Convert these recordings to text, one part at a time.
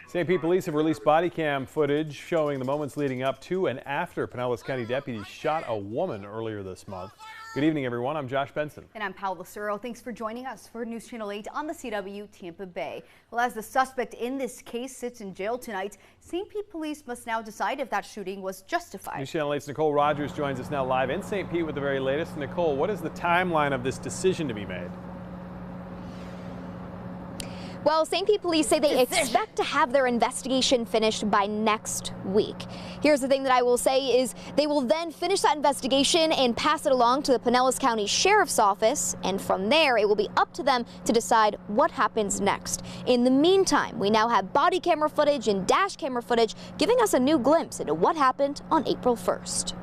St. Pete police have released body cam footage showing the moments leading up to and after Pinellas County deputies shot a woman earlier this month. Good evening, everyone. I'm Josh Benson. And I'm Paola Lucero. Thanks for joining us for News Channel 8 on the CW Tampa Bay. Well, as the suspect in this case sits in jail tonight, St. Pete police must now decide if that shooting was justified. News Channel 8's Nicole Rogers joins us now live in St. Pete with the very latest. Nicole, what is the timeline of this decision to be made? Well, St. Pete police say they expect to have their investigation finished by next week. Here's the thing that I will say is they will then finish that investigation and pass it along to the Pinellas County Sheriff's Office, and from there it will be up to them to decide what happens next. In the meantime, we now have body camera footage and dash camera footage giving us a new glimpse into what happened on April 1st.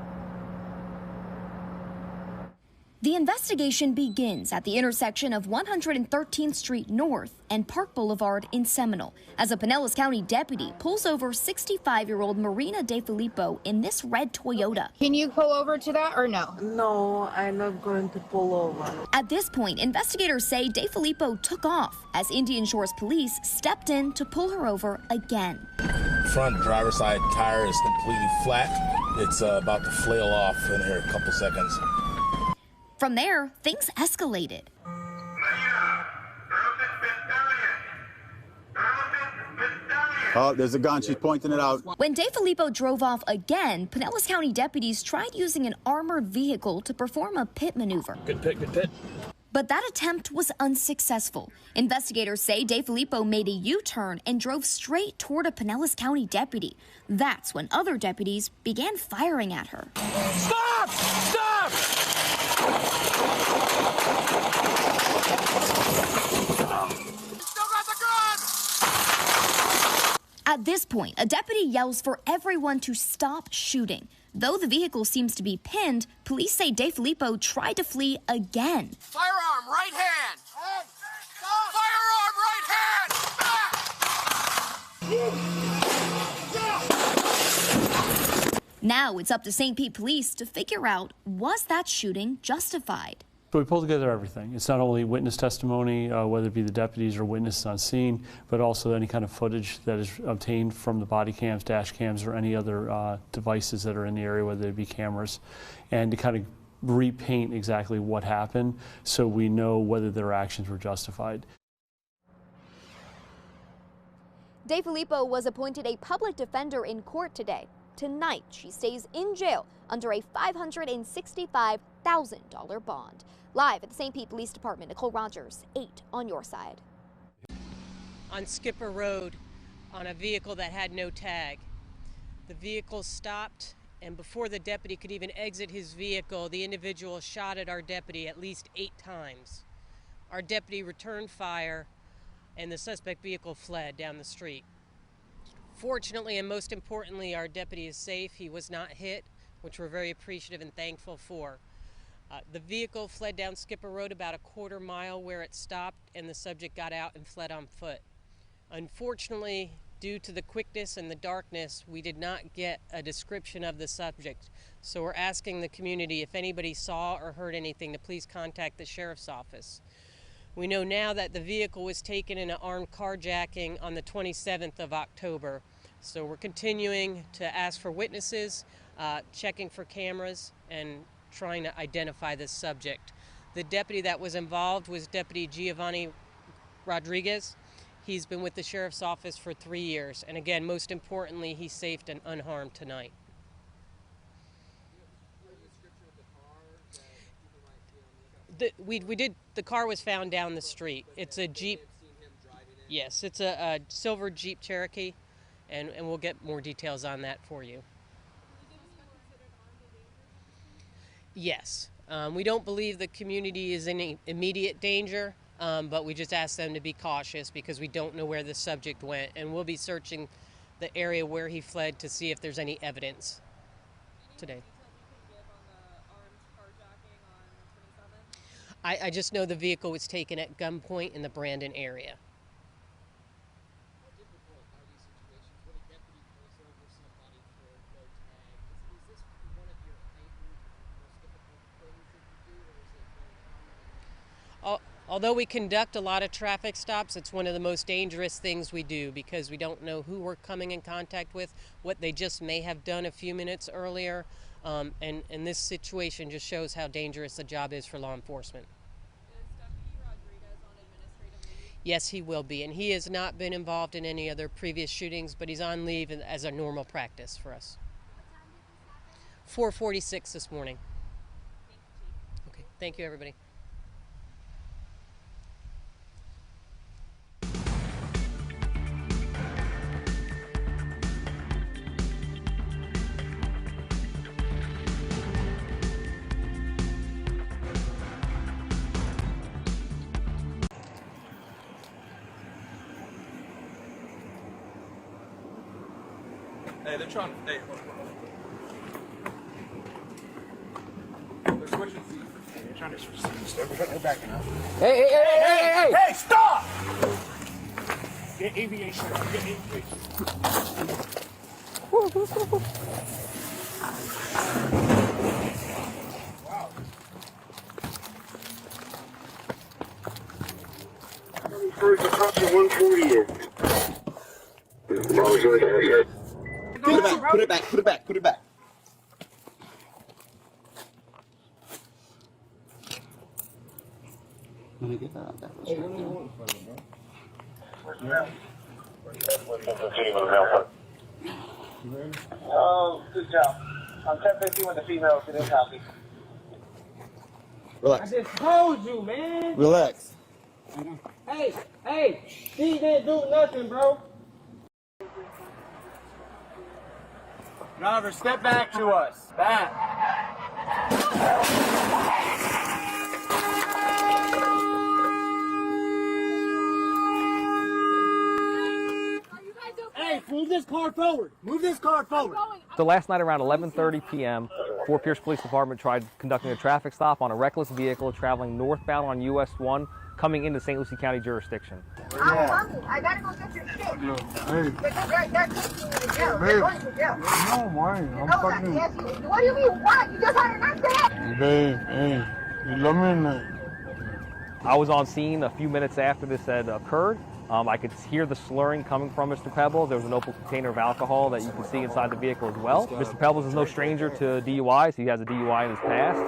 The investigation begins at the intersection of 113th Street North and Park Boulevard in Seminole as a Pinellas County deputy pulls over 65-year-old Marina DeFilippo in this red Toyota. Can you pull over to that or no? No, I'm not going to pull over. At this point, investigators say DeFilippo took off as Indian Shores police stepped in to pull her over again. Front driver's side tire is completely flat. It's about to flail off in here a couple seconds. From there, things escalated. Oh, there's a gun. She's pointing it out. When DeFilippo drove off again, Pinellas County deputies tried using an armored vehicle to perform a pit maneuver. Good pit, good pit. But that attempt was unsuccessful. Investigators say DeFilippo made a U-turn and drove straight toward a Pinellas County deputy. That's when other deputies began firing at her. Stop! Stop! At this point, a deputy yells for everyone to stop shooting. Though the vehicle seems to be pinned, police say DeFilippo tried to flee again. Firearm, right hand! Hey, stop! Firearm, right hand! Now it's up to St. Pete police to figure out, was that shooting justified? So we pull together everything. It's not only witness testimony, whether it be the deputies or witnesses on scene, but also any kind of footage that is obtained from the body cams, dash cams, or any other devices that are in the area, whether they be cameras, and to kind of repaint exactly what happened so we know whether their actions were justified. DeFilippo was appointed a public defender in court today. Tonight, she stays in jail under a $565,000 bond. Live at the St. Pete Police Department, Nicole Rogers, 8 on your side. On Skipper Road, on a vehicle that had no tag. The vehicle stopped, and before the deputy could even exit his vehicle, the individual shot at our deputy at least 8 times. Our deputy returned fire, and the suspect vehicle fled down the street. Fortunately, and most importantly, our deputy is safe. He was not hit, which we're very appreciative and thankful for. The vehicle fled down Skipper Road about a quarter mile where it stopped, and the subject got out and fled on foot. Unfortunately, due to the quickness and the darkness, we did not get a description of the subject. So we're asking the community, if anybody saw or heard anything, to please contact the Sheriff's Office. We know now that the vehicle was taken in an armed carjacking on the 27th of October. So we're continuing to ask for witnesses, checking for cameras, and trying to identify this subject. The deputy that was involved was Deputy Giovanni Rodriguez. He's been with the Sheriff's Office for 3 years. And again, most importantly, he's safe and unharmed tonight. The car was found down the street. It's a Jeep. Yes, it's a silver Jeep Cherokee, and we'll get more details on that for you. Yes, we don't believe the community is in any immediate danger, but we just ask them to be cautious because we don't know where the subject went, and we'll be searching the area where he fled to see if there's any evidence today. I just know the vehicle was taken at gunpoint in the Brandon area. Although we conduct a lot of traffic stops, it's one of the most dangerous things we do because we don't know who we're coming in contact with, what they just may have done a few minutes earlier. And this situation just shows how dangerous the job is for law enforcement. Yes, he will be, and he has not been involved in any other previous shootings, but he's on leave as a normal practice for us. 4:46 this morning. Okay, thank you, everybody. Hey, they're trying to. Hey, they're switching seats. They're trying to switch seats. They're backing up. Hey, stop! Get aviation. Get aviation. Wow. First, approaching 140. Put it back. Let me get that out there. Good job. I'm 10:50 when the female is happy. Relax. I just told you, man. Relax. Hey, she didn't do nothing, bro. Driver, step back to us. Back. Hey, move this car forward. Move this car forward. So last night around 11:30 p.m., Fort Pierce Police Department tried conducting a traffic stop on a reckless vehicle traveling northbound on US 1 coming into St. Lucie County jurisdiction. I gotta go get your shit. Hey. They're taking you to jail. Babe. They're going to jail. No, why? I'm fucking. Yes, what do you mean, what? You just had an accident. Babe, hey. You love me or not? I was on scene a few minutes after this had occurred. I could hear the slurring coming from Mr. Pebbles. There was an open container of alcohol that you can see inside the vehicle as well. Mr. Pebbles is no stranger to DUIs. He has a DUI in his past.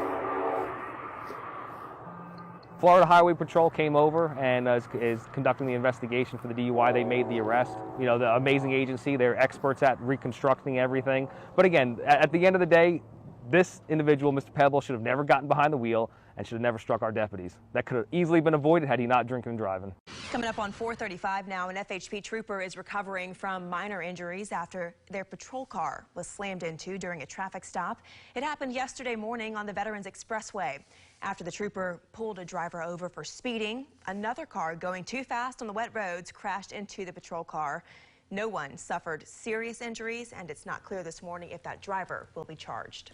Florida Highway Patrol came over and is conducting the investigation for the DUI. They made the arrest. You know, the amazing agency, they're experts at reconstructing everything. But again, at the end of the day, this individual, Mr. Pebbles, should have never gotten behind the wheel and should have never struck our deputies. That could have easily been avoided had he not drinking and driving. Coming up on 4:35 now, an FHP trooper is recovering from minor injuries after their patrol car was slammed into during a traffic stop. It happened yesterday morning on the Veterans Expressway. After the trooper pulled a driver over for speeding, another car going too fast on the wet roads crashed into the patrol car. No one suffered serious injuries, and it's not clear this morning if that driver will be charged.